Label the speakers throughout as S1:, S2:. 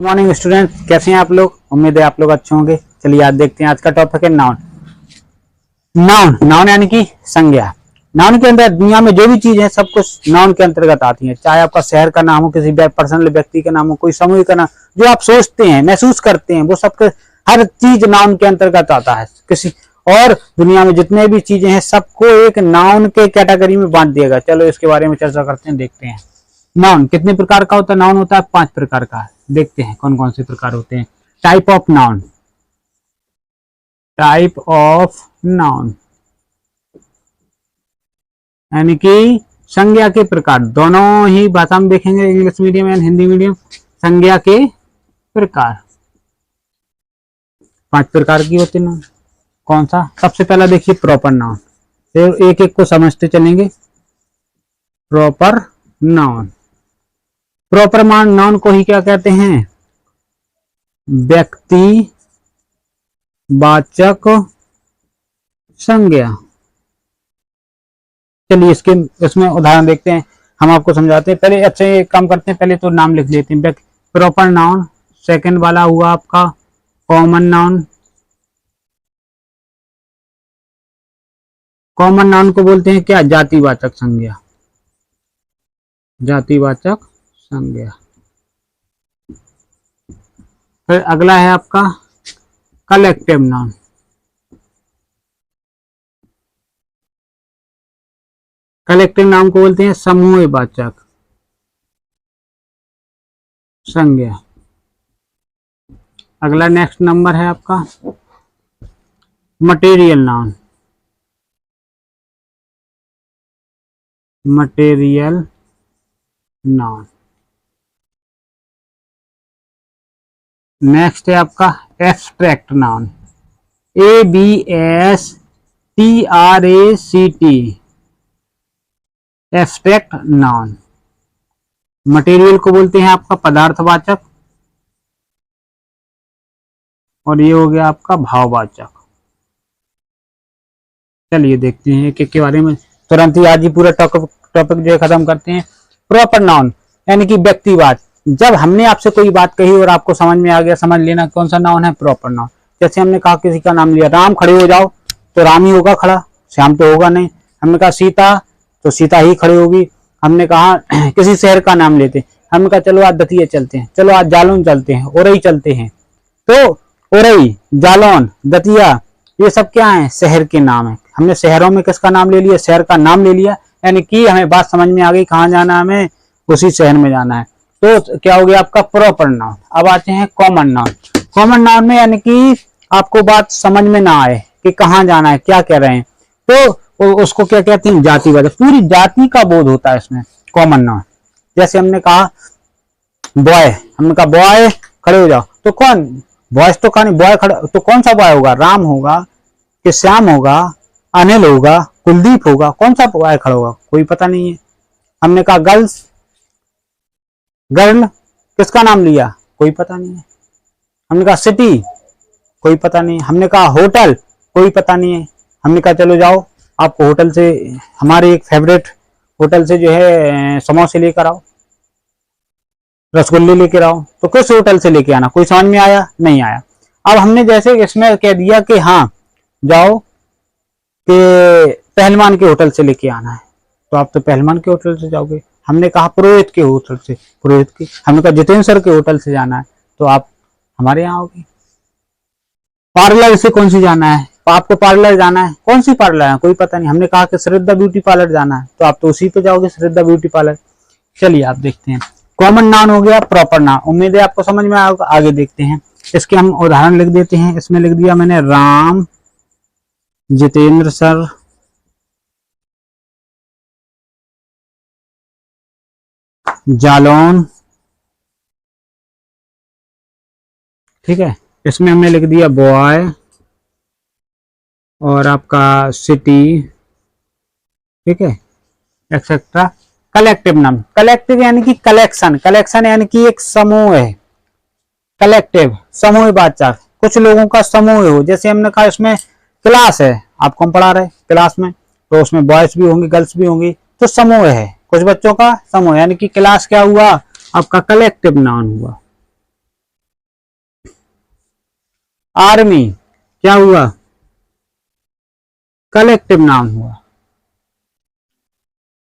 S1: Morning student, कैसे हैं आप लोग। उम्मीद है आप लोग अच्छे होंगे। चलिए आज देखते हैं। आज का टॉपिक है नाउन। नाउन नाउन यानी कि संज्ञा। नाउन के अंदर दुनिया में जो भी चीज है सब कुछ नाउन के अंतर्गत आती है। चाहे आपका शहर का नाम हो, किसी पर्सनल व्यक्ति का नाम हो, कोई समूह का नाम, जो आप सोचते हैं महसूस करते हैं वो सबके हर चीज नाउन के अंतर्गत आता है। किसी और दुनिया में जितने भी चीजें हैं सबको एक नाउन के कैटेगरी में बांट दिया गया। चलो इसके बारे में चर्चा करते हैं, देखते हैं। नाउन कितने प्रकार का होता है। नाउन होता है 5 प्रकार का। देखते हैं कौन कौन से प्रकार होते हैं। Type of noun. Type of noun यानी कि संज्ञा के प्रकार। दोनों ही भाषा में देखेंगे, English medium and Hindi medium. संज्ञा के प्रकार 5 प्रकार की होती है। कौन सा। सबसे पहला देखिए प्रॉपर नाउन। फिर एक एक को समझते चलेंगे। Proper noun. प्रॉपर नाउन को ही क्या कहते हैं। व्यक्ति वाचक संज्ञा। चलिए इसमें उदाहरण देखते हैं, हम आपको समझाते हैं। पहले अच्छा ये काम करते हैं, पहले तो नाम लिख लेते हैं। Proper noun. सेकंड वाला हुआ आपका कॉमन नाउन। कॉमन नाउन को बोलते हैं क्या, जातिवाचक संज्ञा। जातिवाचक संज्ञा। फिर अगला है आपका कलेक्टिव नाउन। कलेक्टिव नाउन को बोलते हैं समूहवाचक संज्ञा। अगला नेक्स्ट नंबर है आपका material noun. Material noun. Next है आपका abstract noun. ABSTRACT। Abstract noun. Material को बोलते हैं आपका पदार्थवाचक, और ये हो गया आपका भाववाचक। चलिए देखते हैं एक एक के बारे में तुरंत ही। आज ही पूरा टॉपिक जो है खत्म करते हैं। प्रॉपर नाउन यानी कि व्यक्तिवाचक। जब हमने आपसे कोई बात कही और आपको समझ में आ गया, समझ लेना कौन सा नाउन है, प्रॉपर नाउन। जैसे हमने कहा किसी का नाम लिया, राम खड़े हो जाओ तो राम ही होगा खड़ा, श्याम तो होगा नहीं। हमने कहा सीता तो सीता ही खड़ी होगी। हमने कहा किसी शहर का नाम लेते, हमने कहा चलो आज दतिया चलते हैं, चलो आज जालौन चलते हैं, ओरई चलते हैं। तो ओरई, जालौन, दतिया ये सब क्या है, शहर के नाम है। हमने शहरों में किसका नाम ले लिया, शहर का नाम ले लिया, यानी कि हमें बात समझ में आ गई कहाँ जाना है, हमें उसी शहर में जाना है। तो क्या हो गया आपका प्रॉपर नाउन। अब आते हैं कॉमन नाउन। कॉमन नाउन में यानी कि आपको बात समझ में ना आए कि कहाँ जाना है, क्या कह रहे हैं, तो उसको क्या कहते हैं, जातिवाचक। पूरी जाति का बोध होता है इसमें कॉमन नाउन। जैसे हमने कहा बॉय, हमने कहा बॉय खड़े हो जाओ, तो कौन, बॉयज तो कहा नहीं, बॉय खड़ा तो कौन सा बॉय होगा, राम होगा कि श्याम होगा, अनिल होगा, कुलदीप होगा, कौन सा बॉय खड़ा होगा, कोई पता नहीं है। हमने कहा गर्ल्स, गर्ल किसका नाम लिया, कोई पता नहीं है। हमने कहा सिटी, कोई पता नहीं है। हमने कहा होटल, कोई पता नहीं है। हमने कहा चलो जाओ आपको होटल से, हमारे एक फेवरेट होटल से जो है समोसे लेकर आओ, रसगुल्ले लेकर आओ, तो किस होटल से लेके आना, कोई समझ में आया, नहीं आया। अब हमने जैसे इसमें कह दिया कि हाँ जाओ कि पहलवान के होटल से लेके आना है, तो आप तो पहलवान के होटल से जाओगे। हमने कहा पुरोहित के होटल से, पुरोहित के। हमने कहा जितेंद्र सर के होटल से जाना है, तो आप हमारे यहाँ आओगे। पार्लर से कौन सी जाना है, तो आपको पार्लर जाना है, कौन सी पार्लर है, कोई पता नहीं। हमने कहा कि श्रद्धा ब्यूटी पार्लर जाना है, तो आप तो उसी पे जाओगे, श्रद्धा ब्यूटी पार्लर। चलिए आप देखते हैं। कॉमन नाउन हो गया, प्रॉपर नाउन। उम्मीद है आपको समझ में आएगा। आगे देखते हैं, इसके हम उदाहरण लिख देते हैं। इसमें लिख दिया मैंने राम, जितेंद्र सर, जालौन, ठीक है। इसमें हमने लिख दिया बॉय और आपका सिटी, ठीक है, एक्सेट्रा। कलेक्टिव नाम। कलेक्टिव यानी कि कलेक्शन, कलेक्शन यानी कि एक समूह है। कलेक्टिव समूहवाचक, कुछ लोगों का समूह हो। जैसे हमने कहा इसमें क्लास है, आपको हम पढ़ा रहे क्लास में, तो उसमें बॉयज भी होंगे, गर्ल्स भी होंगी, तो समूह है, कुछ बच्चों का समूह, यानी कि क्लास क्या हुआ आपका कलेक्टिव नाउन हुआ। आर्मी क्या हुआ, कलेक्टिव नाउन हुआ।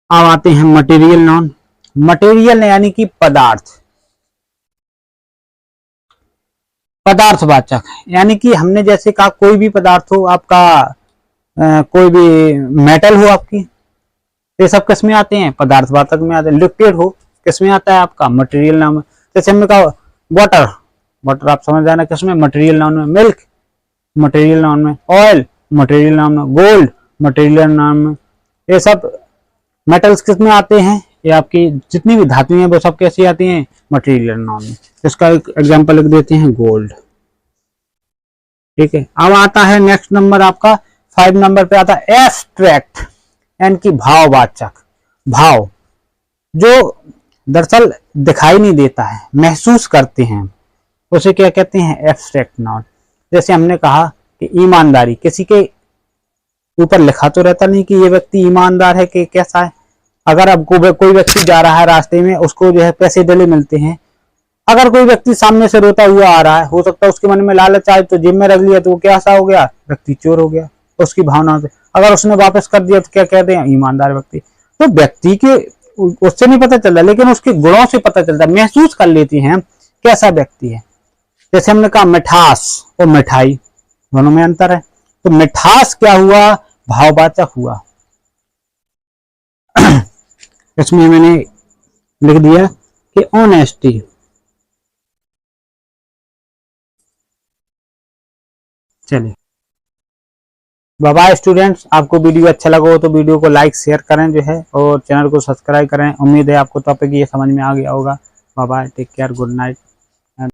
S1: अब आते हैं मटेरियल नाउन। मटेरियल यानी कि पदार्थ, पदार्थवाचक, यानी कि हमने जैसे कहा कोई भी पदार्थ हो आपका, कोई भी मेटल हो आपकी, ये सब किस में आते हैं, पदार्थवाचक में आते हैं। लिक्विड हो किस में आता है आपका, मटेरियल नाउन में। जैसे हमने कहा वाटर, वाटर आप समझ जाना किसमें, मटेरियल नाउन में। मिल्क मटेरियल नाउन में। ऑयल मटेरियल नाउन में। गोल्ड मटेरियल नाउन में। ये सब मेटल्स किस में आते हैं, ये आपकी जितनी भी धातुएं हैं वो सब कैसी आती हैं, मटेरियल नाउन में। इसका एक एग्जांपल लिख देते हैं, गोल्ड। ठीक है, अब आता है नेक्स्ट नंबर आपका 5 नंबर पे आता है एब्स्ट्रैक्ट, यानी कि भाववाचक। भाव जो दरअसल दिखाई नहीं देता है, महसूस करते हैं, उसे क्या कहते हैं, एब्स्ट्रैक्ट नाउन। जैसे हमने कहा कि ईमानदारी, किसी के ऊपर लिखा तो रहता नहीं कि ये व्यक्ति ईमानदार है कि कैसा है। अगर अब कोई व्यक्ति जा रहा है रास्ते में, उसको जो है पैसे डले मिलते हैं, अगर कोई व्यक्ति सामने से रोता हुआ आ रहा है, हो सकता है उसके मन में लालच आए तो जेब में रख लिया तो वो क्या सा हो गया, व्यक्ति चोर हो गया उसकी भावना से। अगर उसने वापस कर दिया तो क्या कहते हैं, ईमानदार व्यक्ति। तो व्यक्ति के उससे नहीं पता चलता, लेकिन उसके गुणों से पता चलता, महसूस कर लेती हैं कैसा व्यक्ति है। जैसे हमने कहा मिठास और मिठाई, दोनों में अंतर है। तो मिठास क्या हुआ, भाववाचक हुआ। इसमें मैंने लिख दिया कि ऑनेस्टी। चलिए, बाय बाय स्टूडेंट्स। आपको वीडियो अच्छा लगा हो तो वीडियो को लाइक शेयर करें जो है, और चैनल को सब्सक्राइब करें। उम्मीद है आपको टॉपिक ये समझ में आ गया होगा। Bye bye, take care, good night.